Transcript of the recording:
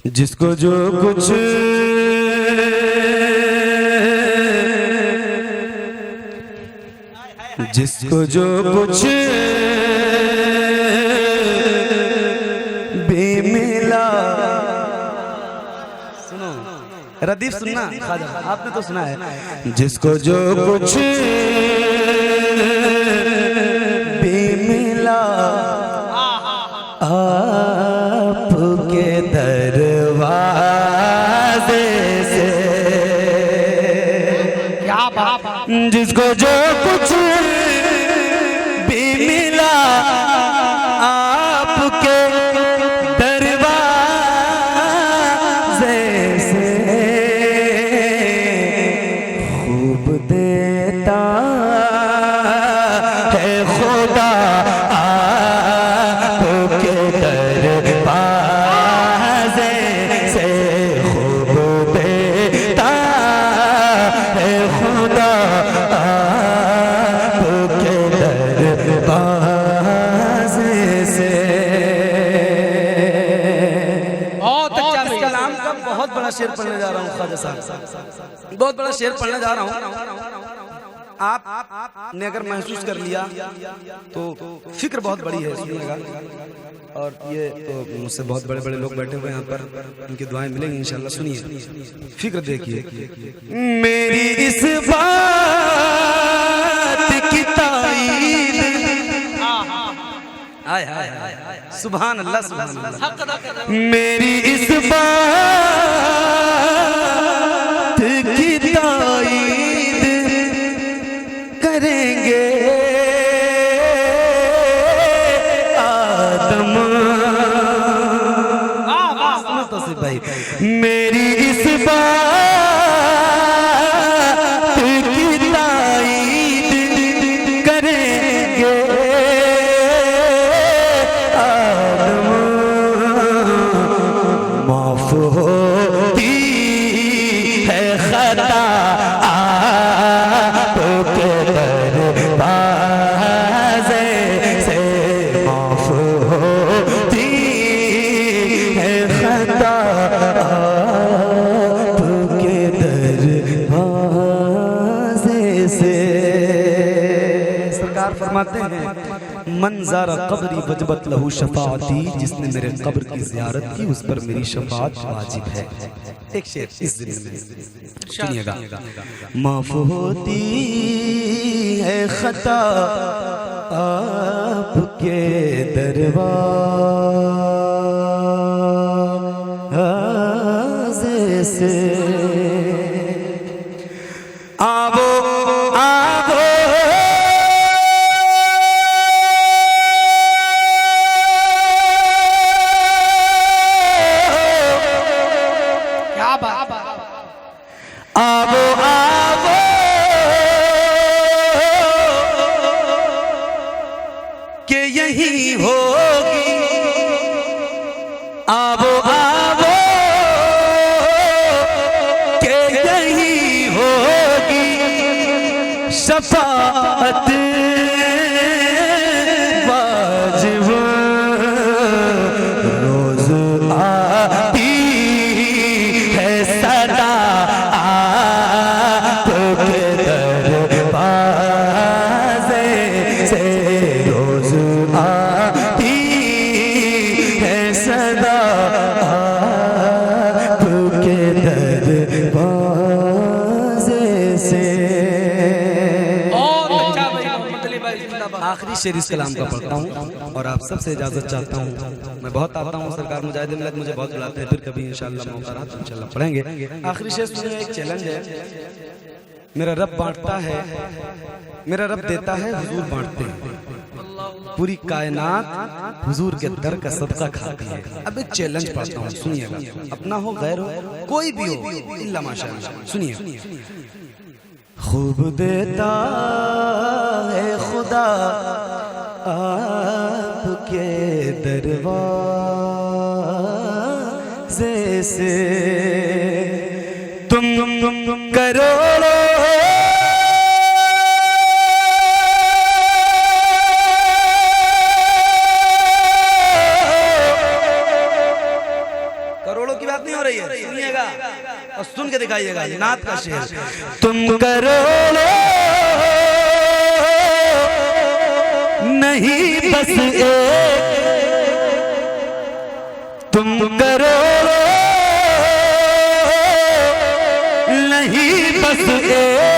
जिसको जो कुछ जिसको जो कुछ भी मिला। सुनो रदीफ, सुनना खाजा, आपने तो सुना है। जिसको जो कुछ भी मिला आपके दरवाजे से, क्या बात। जिसको जो कुछ भी मिला आपके दरवाजे से, खूब देता है खुदा आपके दरवाजे से, खूब देता है खुदा आपके दरवाजे से। बहुत अच्छा कलाम का बहुत बड़ा शेर पढ़ने जा रहा हूँ ख्वाजा साहब, बहुत बड़ा शेर पढ़ने जा रहा हूँ। आपने अगर महसूस कर लिया तो फिक्र बहुत बड़ी है, सुनिएगा। और ये तो मुझसे बहुत बड़े बड़े लोग बैठे हुए यहाँ पर, उनकी दुआएं मिलेंगी इंशाल्लाह। सुनिए, फिक्र देखिए। मेरी इस बात की ताईद, हाय हाय सुभान अल्लाह, सुभान अल्लाह। मेरी इस बात की ताईद करेंगे आदम। तो से भाई, मेरी इस बात की ताईद करेंगे आदम। माफ होती है खता आपके दरवाजे से, माफ होती है खता आपके दरवाजे से। सरकार फरमाते हैं, मंज़ारा कब्री वजबत लहू शफाअती, जिसने मेरे कब्र की ज़ियारत की उस पर मेरी शफाअत वाजिब है। एक शेर इस ज़िम्मे में सुनिएगा। माफ होती है खता आपके दरवाज़े से, आवो आवो आवो आवो के यही होगी, आवो आवो के यही होगी शफाअत वाजिब। रोज आती है सदा आपके दरवाजे से, रोज आती है सदा आपके दरवाजे से। आखिरी शेर इस कलाम का पढ़ता हूँ और आप सबसे इजाजत चाहता हूँ। मैं बहुत आता हूँ, सरकार मुजाहिद मिल्लत मुझे बहुत बुलाते हैं, फिर कभी इंशाल्लाह मौका रहा तो इंशाल्लाह पढ़ेंगे। आखिरी शेर सुनिए, एक चैलेंज है। मेरा रब बांटता है, मेरा रब देता है, हुजूर बांटते हैं। पूरी कायनात हुजूर के दर का सदका खाती है। अब एक चैलेंज पढ़ता हूँ, सुनिएगा। अपना हो गैर हो कोई भी हो, इल्ला माशाअल्लाह। सुनिए, खूब देता है खुदा आपके दरवाजे से, तुम करोड़ों करोड़ों की बात नहीं हो रही है, सुनिएगा और सुन के दिखाइएगा। ये नात का शेर। तुम करोड़ों नहीं बस एक, तुम करोड़ों नहीं बस एक,